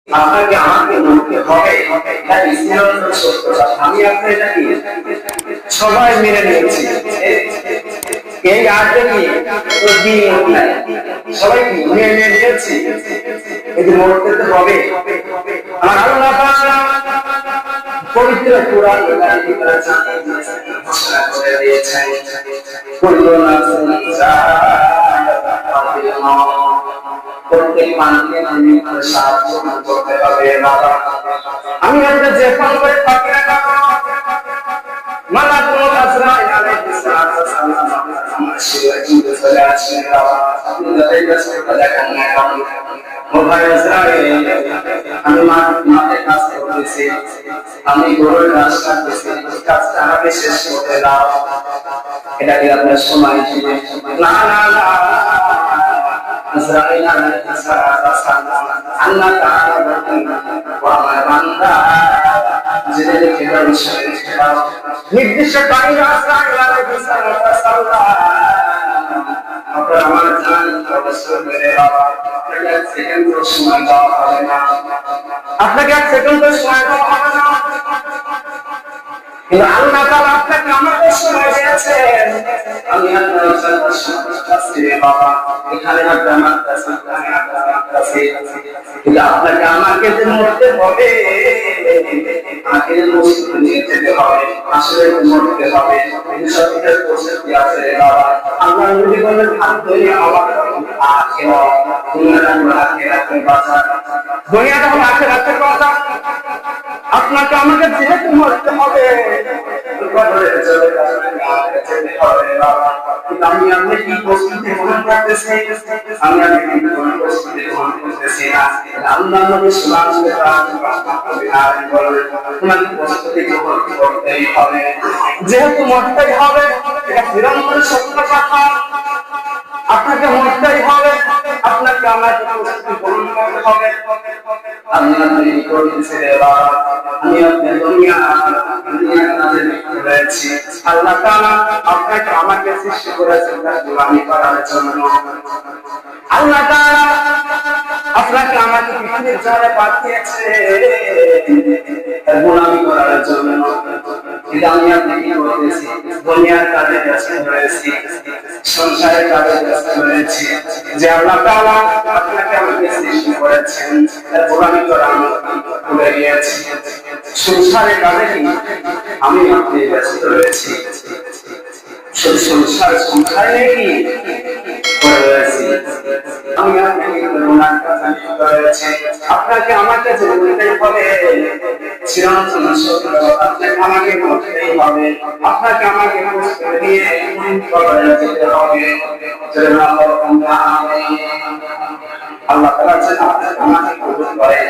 আপনাকে আমাকে বলতে হবে এটা ইসলাম সত্য কথা। আমি আপনি এটা কি সবাই মেনে নিয়েছি। এই আজকে কি সবাই কি মেনে নিয়েছি। এই মরতে তো হবে। আমার আল্লাহ তাআলা পবিত্র কোরআন ঘোষণা করে দিয়েছেন কুল্লু নাফসিন যায়কাতুল মাউত। প্রত্যেক মানুষকে সাহায্য করতে হবে। বাবা আমি আপনার যে ফোন করে থাকি না মালাকুল আজরাইল আলাইহিস সালাম আমার শিরায় চলে আসেন। বাবা আপনি যাদের কাছে দেখেন না মোবাইল আজরাইল আমি মাঠে কাজ করতেছি, আমি গরুর ঘাস কাটতেছি, কাজটা আমাকে শেষ করতে দাও। এটা কি আপনার সময় ছিল? না না না আজরাইল আলাইহিস সালাম আল্লাহ তাআলা বলেন ওয়া আমার বান্দা জেনে রেখে দাও নির্দিষ্ট টাইমে আজরাইল আলাইহিস সালাম আপনার আমার জান অবশ্যই মেরে বাবা আপনাকে এক সেকেন্ড সময় দেওয়া হবে না, আপনাকে এক সেকেন্ড সময় দেওয়া হবে না। কিন্তু আল্লাহ তাআলা আপনাকে আমাকে সময় দিয়েছেন। আমি আপনার কাছে বাবা এখানে আমার কাছে কিন্তু আপনাকে আমাকে যে মরতে হবে, আমাকে মসজিদ নিয়ে যেতে হবে, আসলে মরতে হবে। এই সত্যের প্রস্তুতি আছে বাবা। আল্লাহ নবী বলেন হাত ধরে আমার আখিরাত দুনিয়ার আখিরাতের বাঁচা, দুনিয়াটা হলো আখিরাতের বাঁচা। আপনাকে আমাকে যেহেতু মরতে হবে আমি আপনি কি প্রস্তুতি গ্রহণ করতেছি? আমি আপনি কি প্রস্তুতি গ্রহণ করতেছি না? আল্লাহ নবী সাল্লাল্লাহু আলাইহি ওয়াসাল্লাম তোমাকে প্রস্তুতি গ্রহণ করতেই হবে, যেহেতু মরতেই হবে। এটা চিরন্তন সত্য কথা। আপনাকে মরতেই হবে, আপনাকে আমাকে প্রস্তুতি গ্রহণ করতে হবে। আমি আপনি করতেছি বাবা, আমি আপনি দুনিয়ার কাজে লিপ্ত রয়েছি। আল্লাহ তাআলা আপনাকে আমাকে সৃষ্টি করেছেন গোলামি করার জন্য। আল্লাহ তাআলা আপনাকে আমাকে পৃথিবীর জন্য পাঠিয়েছে গোলামি করার জন্য। কিন্তু আমি আপনি কি করতেছি? দুনিয়ার কাজে ব্যস্ত রয়েছি, সংসারের কাজে ব্যস্ত রয়েছি। যে আল্লাহ তাআলা আপনাকে আমাকে সৃষ্টি করেছেন গোলামি করা ভুলে গিয়েছি। সংসারের কাজে কি আমি আপনি ব্যস্ত রয়েছি, সংসারে কি করে রয়েছি। আমি আপনাকে গুনাহ কাজে লিপ্ত রয়েছি। আপনাকে আমাকে যেতেই হবে, চিরন্তন সত্য আপনাকে আমাকে করতেই হবে। আপনাকে আমাকে প্রস্তুতি নিয়ে কবরে যেতে হবে। আল্লাহ তাআলা যেন আমাকে কবুল করেন।